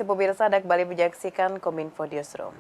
pemirsa, Anda kembali menyaksikan Kominfo Newsroom.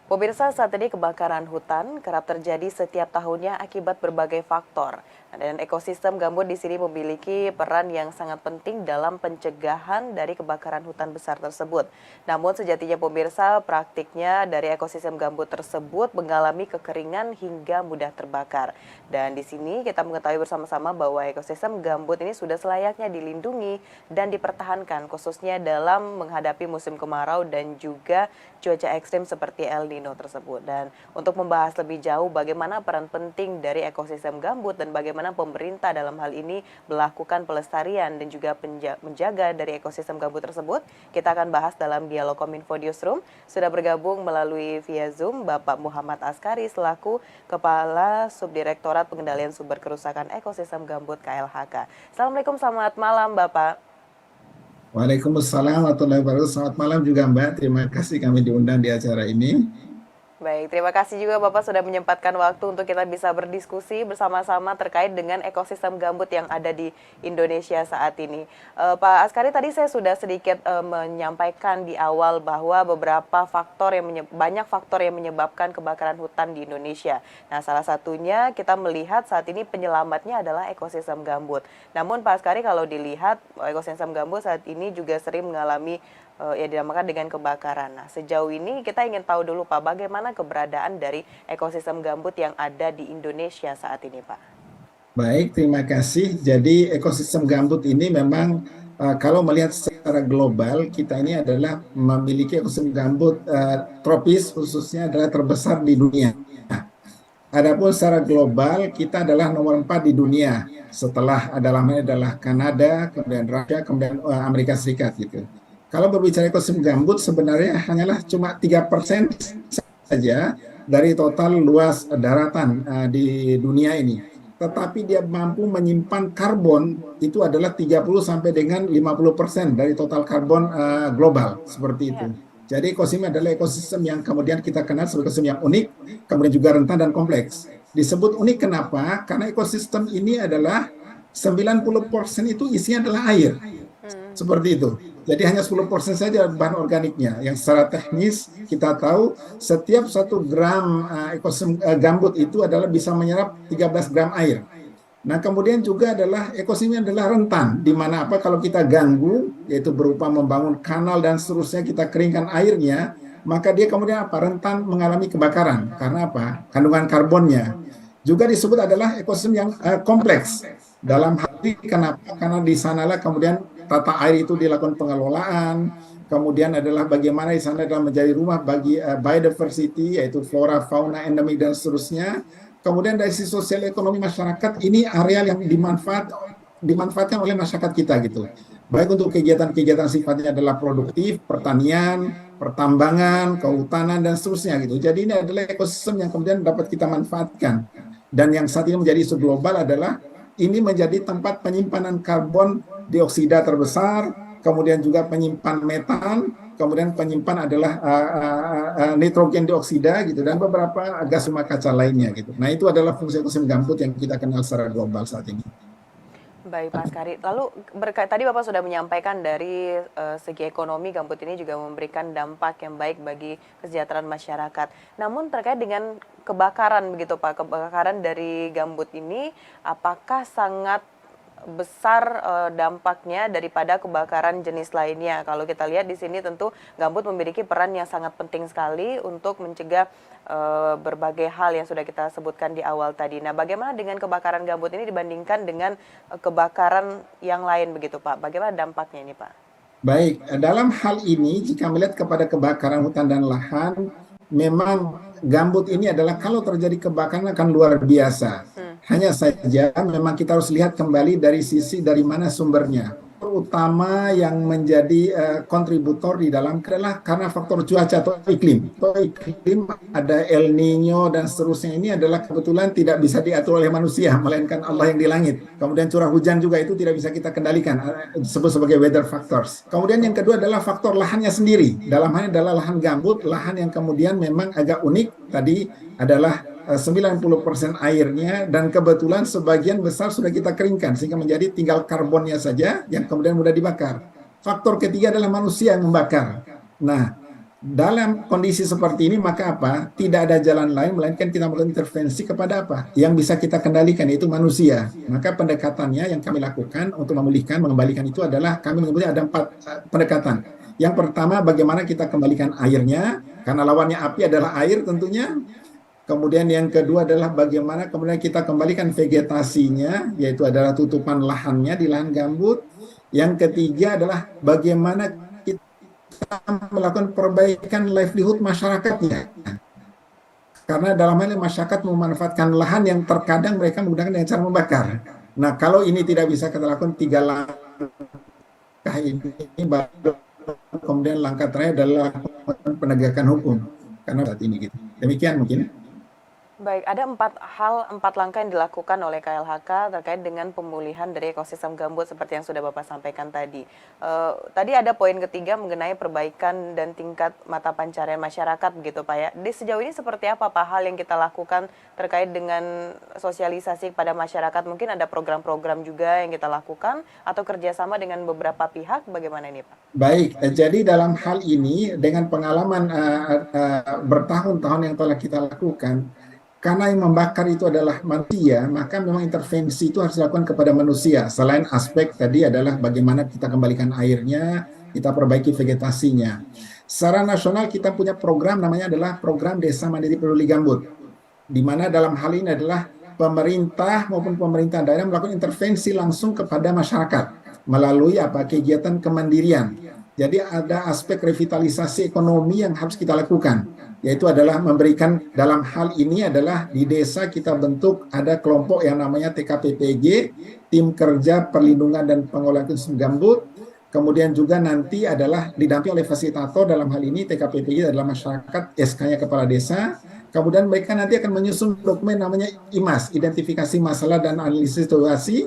Pemirsa, saat ini kebakaran hutan kerap terjadi setiap tahunnya akibat berbagai faktor. Dan ekosistem gambut di sini memiliki peran yang sangat penting dalam pencegahan dari kebakaran hutan besar tersebut. Namun sejatinya pemirsa, praktiknya dari ekosistem gambut tersebut mengalami kekeringan hingga mudah terbakar. Dan di sini kita mengetahui bersama-sama bahwa ekosistem gambut ini sudah selayaknya dilindungi dan dipertahankan khususnya dalam menghadapi musim kemarau dan juga cuaca ekstrim seperti El Nino tersebut. Dan untuk membahas lebih jauh bagaimana peran penting dari ekosistem gambut dan bagaimana pemerintah dalam hal ini melakukan pelestarian dan juga menjaga dari ekosistem gambut tersebut, kita akan bahas dalam dialog Kominfo Newsroom. Sudah bergabung melalui via Zoom Bapak Muhammad Askari selaku Kepala Subdirektorat Pengendalian Sumber Kerusakan Ekosistem Gambut KLHK. Assalamualaikum, selamat malam Bapak. Waalaikumsalam warahmatullahi wabarakatuh. Selamat malam juga Mbak. Terima kasih kami diundang di acara ini. Baik, terima kasih juga Bapak sudah menyempatkan waktu untuk kita bisa berdiskusi bersama-sama terkait dengan ekosistem gambut yang ada di Indonesia saat ini. Pak Askari, tadi saya sudah sedikit menyampaikan di awal bahwa beberapa faktor banyak faktor yang menyebabkan kebakaran hutan di Indonesia. Nah, salah satunya kita melihat saat ini penyelamatnya adalah ekosistem gambut. Namun Pak Askari, kalau dilihat ekosistem gambut saat ini juga sering mengalami yang dinamakan dengan kebakaran. Nah, sejauh ini kita ingin tahu dulu Pak, bagaimana keberadaan dari ekosistem gambut yang ada di Indonesia saat ini Pak? Baik, terima kasih. Jadi ekosistem gambut ini memang kalau melihat secara global, kita ini adalah memiliki ekosistem gambut tropis khususnya adalah terbesar di dunia. Adapun secara global kita adalah nomor 4 di dunia. Setelah adalah Kanada, kemudian Rusia, kemudian Amerika Serikat gitu. Kalau berbicara ekosistem gambut sebenarnya hanyalah cuma 3% saja dari total luas daratan di dunia ini. Tetapi dia mampu menyimpan karbon itu adalah 30 sampai dengan 50% dari total karbon global seperti itu. Jadi ekosistem adalah ekosistem yang kemudian kita kenal sebagai ekosistem yang unik, kemudian juga rentan dan kompleks. Disebut unik kenapa? Karena ekosistem ini adalah 90% itu isinya adalah air. Seperti itu. Jadi hanya 10% saja bahan organiknya. Yang secara teknis kita tahu setiap 1 gram ekosistem gambut itu adalah bisa menyerap 13 gram air. Nah, kemudian juga adalah ekosistemnya adalah rentan, di mana apa kalau kita ganggu, yaitu berupa membangun kanal dan seterusnya, kita keringkan airnya, maka dia kemudian apa? Rentan mengalami kebakaran. Karena apa? Kandungan karbonnya. Juga disebut adalah ekosistem yang kompleks. Dalam hal ini kenapa? Karena di sanalah kemudian tata air itu dilakukan pengelolaan, kemudian adalah bagaimana di sana adalah menjadi rumah bagi biodiversity, yaitu flora, fauna, endemik, dan seterusnya. Kemudian dari sisi sosial ekonomi masyarakat, ini area yang dimanfaatkan oleh masyarakat kita gitu. Baik untuk kegiatan-kegiatan sifatnya adalah produktif, pertanian, pertambangan, kehutanan, dan seterusnya gitu. Jadi ini adalah ekosistem yang kemudian dapat kita manfaatkan. Dan yang saat ini menjadi isu global adalah ini menjadi tempat penyimpanan karbon dioksida terbesar, kemudian juga penyimpan metan, kemudian penyimpan adalah nitrogen dioksida gitu, dan beberapa gas rumah kaca lainnya gitu. Nah, itu adalah fungsi ekosistem gambut yang kita kenal secara global saat ini. Baik Pak Askari, lalu tadi Bapak sudah menyampaikan dari segi ekonomi gambut ini juga memberikan dampak yang baik bagi kesejahteraan masyarakat. Namun terkait dengan kebakaran begitu Pak, kebakaran dari gambut ini apakah sangat besar dampaknya daripada kebakaran jenis lainnya? Kalau kita lihat di sini tentu gambut memiliki peran yang sangat penting sekali untuk mencegah berbagai hal yang sudah kita sebutkan di awal tadi. Nah, bagaimana dengan kebakaran gambut ini dibandingkan dengan kebakaran yang lain begitu Pak? Bagaimana dampaknya ini Pak? Baik, dalam hal ini jika melihat kepada kebakaran hutan dan lahan, memang gambut ini adalah kalau terjadi kebakaran akan luar biasa. Hanya saja memang kita harus lihat kembali dari sisi dari mana sumbernya. Terutama yang menjadi kontributor di dalam adalah karena faktor cuaca atau iklim. Iklim ada El Nino dan seterusnya, ini adalah kebetulan tidak bisa diatur oleh manusia, melainkan Allah yang di langit. Kemudian curah hujan juga itu tidak bisa kita kendalikan, disebut sebagai weather factors. Kemudian yang kedua adalah faktor lahannya sendiri. Dalam hal ini adalah lahan gambut, lahan yang kemudian memang agak unik. Tadi adalah 90% airnya, dan kebetulan sebagian besar sudah kita keringkan sehingga menjadi tinggal karbonnya saja yang kemudian mudah dibakar. Faktor ketiga adalah manusia yang membakar. Nah, dalam kondisi seperti ini maka apa? Tidak ada jalan lain melainkan kita melakukan intervensi kepada apa? Yang bisa kita kendalikan yaitu manusia. Maka pendekatannya yang kami lakukan untuk memulihkan, mengembalikan itu adalah kami menyebutnya ada 4 pendekatan. Yang pertama bagaimana kita kembalikan airnya, karena lawannya api adalah air tentunya. Kemudian yang kedua adalah bagaimana kemudian kita kembalikan vegetasinya, yaitu adalah tutupan lahannya di lahan gambut. Yang ketiga adalah bagaimana kita melakukan perbaikan livelihood masyarakatnya. Karena dalam hal ini masyarakat memanfaatkan lahan yang terkadang mereka menggunakan dengan cara membakar. Nah, kalau ini tidak bisa kita lakukan 3 langkah ini, baru kemudian langkah terakhir adalah penegakan hukum. Karena saat ini gitu. Demikian mungkin. Baik, ada 4 langkah yang dilakukan oleh KLHK terkait dengan pemulihan dari ekosistem gambut seperti yang sudah Bapak sampaikan tadi. Tadi ada poin ketiga mengenai perbaikan dan tingkat mata pencarian masyarakat begitu Pak ya. Di sejauh ini seperti apa Pak hal yang kita lakukan terkait dengan sosialisasi kepada masyarakat? Mungkin ada program-program juga yang kita lakukan atau kerjasama dengan beberapa pihak, bagaimana ini Pak? Baik, jadi dalam hal ini dengan pengalaman bertahun-tahun yang telah kita lakukan, karena yang membakar itu adalah manusia, maka memang intervensi itu harus dilakukan kepada manusia. Selain aspek tadi adalah bagaimana kita kembalikan airnya, kita perbaiki vegetasinya. Secara nasional kita punya program namanya adalah program Desa Mandiri Peduli Gambut, di mana dalam hal ini adalah pemerintah maupun pemerintah daerah melakukan intervensi langsung kepada masyarakat melalui kegiatan kemandirian. Jadi ada aspek revitalisasi ekonomi yang harus kita lakukan, yaitu adalah memberikan dalam hal ini adalah di desa kita bentuk ada kelompok yang namanya TKPPG, Tim Kerja Perlindungan dan Pengolahan Ekosistem Gambut. Kemudian juga nanti adalah didampingi oleh fasilitator, dalam hal ini TKPPG adalah masyarakat, SK-nya kepala desa. Kemudian mereka nanti akan menyusun dokumen namanya IMAS, Identifikasi Masalah dan Analisis Situasi.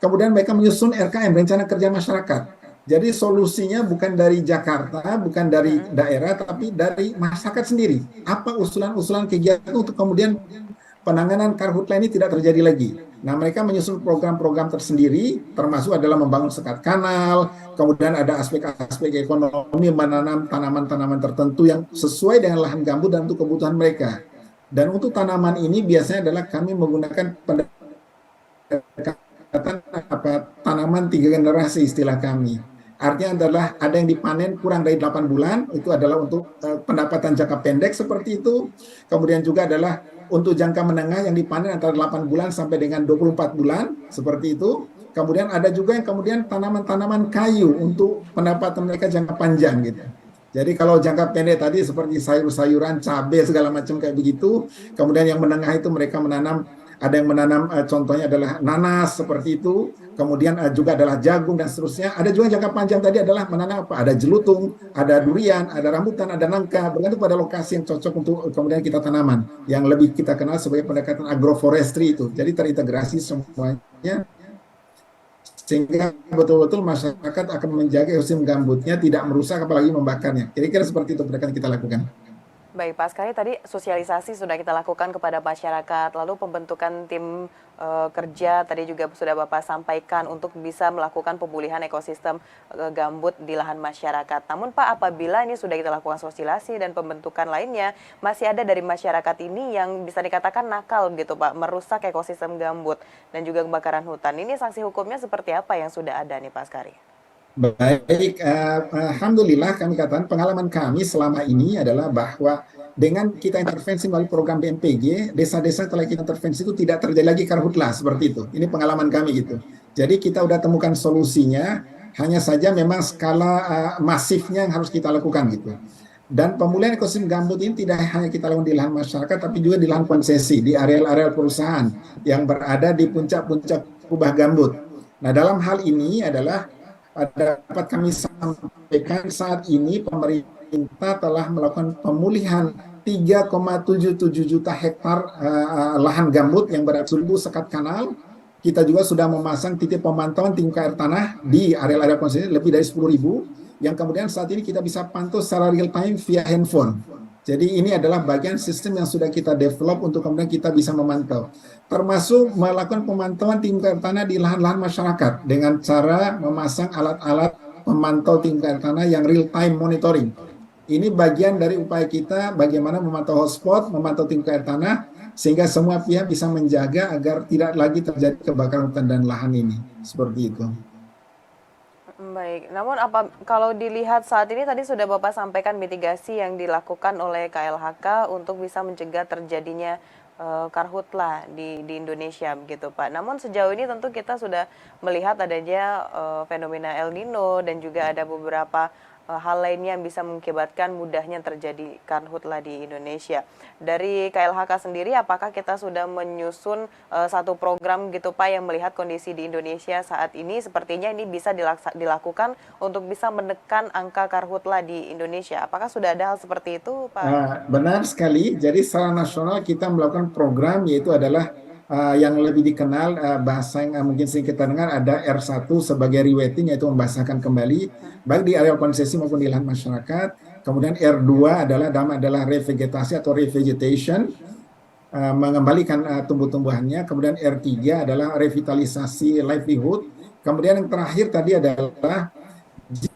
Kemudian mereka menyusun RKM, Rencana Kerja Masyarakat. Jadi solusinya bukan dari Jakarta, bukan dari daerah, tapi dari masyarakat sendiri. Apa usulan-usulan kegiatan untuk kemudian penanganan karhutla ini tidak terjadi lagi. Nah, mereka menyusun program-program tersendiri, termasuk adalah membangun sekat kanal, kemudian ada aspek-aspek ekonomi, menanam tanaman-tanaman tertentu yang sesuai dengan lahan gambut dan untuk kebutuhan mereka. Dan untuk tanaman ini biasanya adalah kami menggunakan pendekatan tanaman 3 generasi istilah kami. Artinya adalah ada yang dipanen kurang dari 8 bulan, itu adalah untuk pendapatan jangka pendek seperti itu. Kemudian juga adalah untuk jangka menengah yang dipanen antara 8 bulan sampai dengan 24 bulan, seperti itu. Kemudian ada juga yang kemudian tanaman-tanaman kayu untuk pendapatan mereka jangka panjang gitu. Jadi kalau jangka pendek tadi seperti sayur-sayuran, cabai, segala macam kayak begitu. Kemudian yang menengah itu mereka menanam, ada yang menanam contohnya adalah nanas seperti itu, kemudian juga adalah jagung dan seterusnya. Ada juga jangka panjang tadi adalah menanam apa? Ada jelutung, ada durian, ada rambutan, ada nangka, bergantung pada lokasi yang cocok untuk kemudian kita tanaman. Yang lebih kita kenal sebagai pendekatan agroforestry itu. Jadi terintegrasi semuanya sehingga betul-betul masyarakat akan menjaga ekosistem gambutnya tidak merusak apalagi membakarnya. Kira-kira seperti itu pendekatan kita lakukan. Baik Pak, sekali tadi sosialisasi sudah kita lakukan kepada masyarakat, lalu pembentukan tim kerja tadi juga sudah Bapak sampaikan untuk bisa melakukan pemulihan ekosistem gambut di lahan masyarakat. Namun Pak, apabila ini sudah kita lakukan sosialisasi dan pembentukan lainnya, masih ada dari masyarakat ini yang bisa dikatakan nakal gitu Pak, merusak ekosistem gambut dan juga kebakaran hutan. Ini sanksi hukumnya seperti apa yang sudah ada nih Pak Askari? Baik, alhamdulillah kami katakan pengalaman kami selama ini adalah bahwa dengan kita intervensi melalui program BMPG, desa-desa setelah kita intervensi itu tidak terjadi lagi karhutla seperti itu. Ini pengalaman kami gitu. Jadi kita udah temukan solusinya, hanya saja memang skala masifnya yang harus kita lakukan gitu. Dan pemulihan ekosistem gambut ini tidak hanya kita lakukan di lahan masyarakat, tapi juga di lahan konsesi, di areal-areal perusahaan yang berada di puncak-puncak kubah gambut. Nah, dalam hal ini adalah dapat kami sampaikan saat ini pemerintah telah melakukan pemulihan 3,77 juta hektar lahan gambut yang berada di sekat kanal. Kita juga sudah memasang titik pemantauan tingkat air tanah di area-area konsesi lebih dari 10.000 yang kemudian saat ini kita bisa pantau secara real time via handphone. Jadi ini adalah bagian sistem yang sudah kita develop untuk kemudian kita bisa memantau. Termasuk melakukan pemantauan tingkat tanah di lahan-lahan masyarakat dengan cara memasang alat-alat pemantau tingkat tanah yang real time monitoring. Ini bagian dari upaya kita bagaimana memantau hotspot, memantau tingkat air tanah, sehingga semua pihak bisa menjaga agar tidak lagi terjadi kebakaran hutan dan lahan ini. Seperti itu. Baik, namun apa kalau dilihat saat ini tadi sudah Bapak sampaikan mitigasi yang dilakukan oleh KLHK untuk bisa mencegah terjadinya karhutla di Indonesia begitu Pak. Namun sejauh ini tentu kita sudah melihat adanya fenomena El Nino dan juga ada beberapa hal lainnya yang bisa mengakibatkan mudahnya terjadi karhutla di Indonesia. Dari KLHK sendiri, apakah kita sudah menyusun satu program gitu Pak yang melihat kondisi di Indonesia saat ini? Sepertinya ini bisa dilakukan untuk bisa menekan angka karhutla di Indonesia. Apakah sudah ada hal seperti itu Pak? Benar sekali. Jadi secara nasional kita melakukan program yaitu adalah yang lebih dikenal bahasa yang mungkin sering kita dengar ada R1 sebagai rewetting yaitu membasahkan kembali baik di area konsesi maupun di lahan masyarakat. Kemudian R2 adalah revegetasi atau revegetation, mengembalikan tumbuh-tumbuhannya. Kemudian R3 adalah revitalisasi livelihood. Kemudian yang terakhir tadi adalah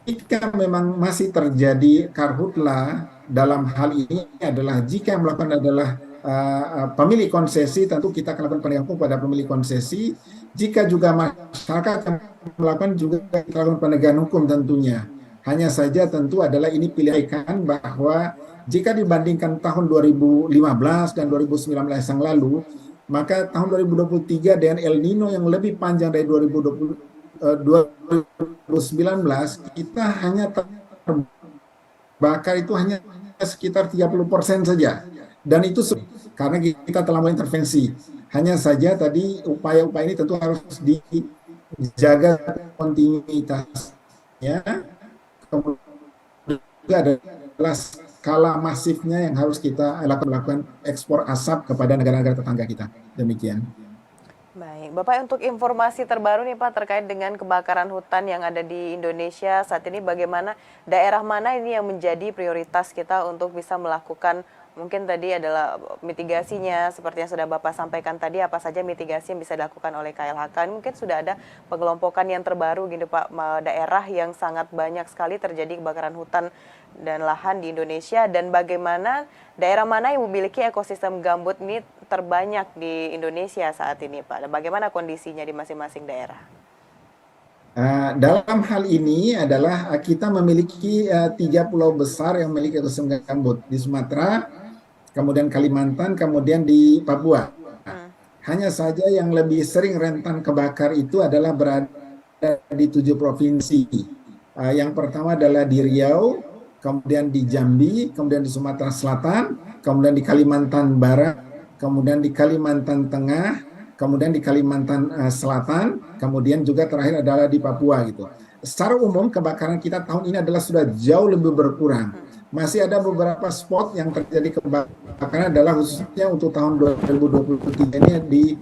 jika memang masih terjadi karhutla, dalam hal ini adalah jika yang melakukan adalah pemilik konsesi, tentu kita akan lakukan penegakan hukum pada pemilik konsesi. Jika juga masyarakat yang melakukan, juga kita lakukan penegakan hukum tentunya. Hanya saja tentu adalah ini pilihan bahwa jika dibandingkan tahun 2015 dan 2019 yang lalu, maka tahun 2023 dengan El Nino yang lebih panjang dari 2019, kita hanya terbakar itu hanya sekitar 30% saja. Dan itu karena kita telah mengintervensi. Hanya saja tadi upaya-upaya ini tentu harus dijaga kontinuitasnya. Kemudian juga adalah skala masifnya yang harus kita lakukan ekspor asap kepada negara-negara tetangga kita. Demikian. Baik, Bapak untuk informasi terbaru nih Pak terkait dengan kebakaran hutan yang ada di Indonesia saat ini bagaimana daerah mana ini yang menjadi prioritas kita untuk bisa melakukan mungkin tadi adalah mitigasinya seperti yang sudah Bapak sampaikan tadi apa saja mitigasi yang bisa dilakukan oleh KLHK mungkin sudah ada pengelompokan yang terbaru gitu Pak daerah yang sangat banyak sekali terjadi kebakaran hutan dan lahan di Indonesia dan bagaimana daerah mana yang memiliki ekosistem gambut ini terbanyak di Indonesia saat ini Pak dan bagaimana kondisinya di masing-masing daerah? Dalam hal ini adalah kita memiliki 3 pulau besar yang memiliki ekosistem gambut di Sumatera, kemudian Kalimantan, kemudian di Papua. Hanya saja yang lebih sering rentan kebakar itu adalah berada di 7 provinsi. Yang pertama adalah di Riau, kemudian di Jambi, kemudian di Sumatera Selatan, kemudian di Kalimantan Barat, kemudian di Kalimantan Tengah, kemudian di Kalimantan Selatan, kemudian juga terakhir adalah di Papua gitu. Secara umum kebakaran kita tahun ini adalah sudah jauh lebih berkurang. Masih ada beberapa spot yang terjadi kebakaran adalah khususnya untuk tahun 2023 ini di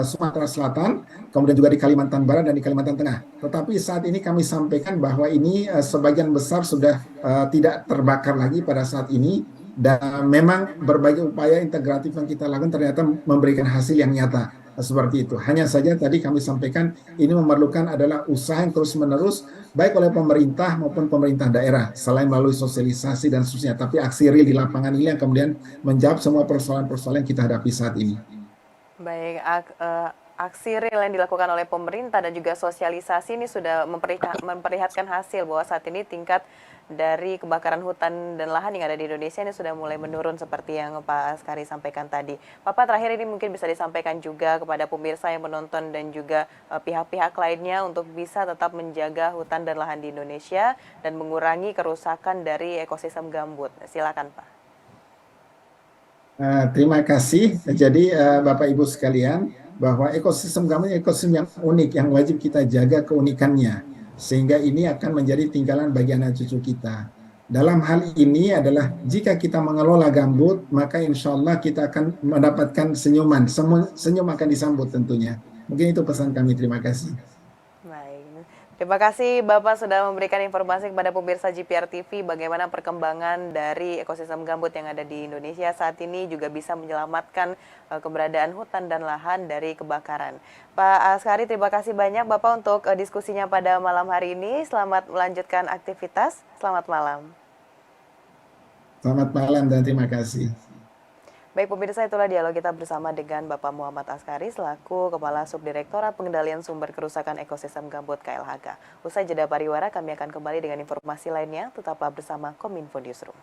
Sumatera Selatan, kemudian juga di Kalimantan Barat dan di Kalimantan Tengah. Tetapi saat ini kami sampaikan bahwa ini sebagian besar sudah tidak terbakar lagi pada saat ini. Dan memang berbagai upaya integratif yang kita lakukan ternyata memberikan hasil yang nyata seperti itu. Hanya saja tadi kami sampaikan ini memerlukan adalah usaha yang terus-menerus baik oleh pemerintah maupun pemerintah daerah selain melalui sosialisasi dan seterusnya. Tapi aksi real di lapangan ini yang kemudian menjawab semua persoalan-persoalan yang kita hadapi saat ini. Baik, aksi real yang dilakukan oleh pemerintah dan juga sosialisasi ini sudah memperlihatkan hasil bahwa saat ini tingkat dari kebakaran hutan dan lahan yang ada di Indonesia ini sudah mulai menurun seperti yang Pak Askari sampaikan tadi. Bapak terakhir ini mungkin bisa disampaikan juga kepada pemirsa yang menonton dan juga pihak-pihak lainnya untuk bisa tetap menjaga hutan dan lahan di Indonesia dan mengurangi kerusakan dari ekosistem gambut. Silakan Pak. Terima kasih. Jadi Bapak Ibu sekalian, bahwa ekosistem gambut ekosistem yang unik yang wajib kita jaga keunikannya. Sehingga ini akan menjadi tinggalan bagi anak cucu kita. Dalam hal ini adalah jika kita mengelola gambut, maka insya Allah kita akan mendapatkan senyuman. Senyum akan disambut tentunya. Mungkin itu pesan kami. Terima kasih. Baik. Terima kasih Bapak sudah memberikan informasi kepada pemirsa GPR TV bagaimana perkembangan dari ekosistem gambut yang ada di Indonesia saat ini juga bisa menyelamatkan keberadaan hutan dan lahan dari kebakaran. Pak Askari, terima kasih banyak Bapak untuk diskusinya pada malam hari ini. Selamat melanjutkan aktivitas. Selamat malam. Selamat malam dan terima kasih. Baik pemirsa, itulah dialog kita bersama dengan Bapak Muhammad Askari selaku Kepala Subdirektorat Pengendalian Sumber Kerusakan Ekosistem Gambut KLHK. Usai jeda pariwara, kami akan kembali dengan informasi lainnya. Tetaplah bersama Kominfo Newsroom.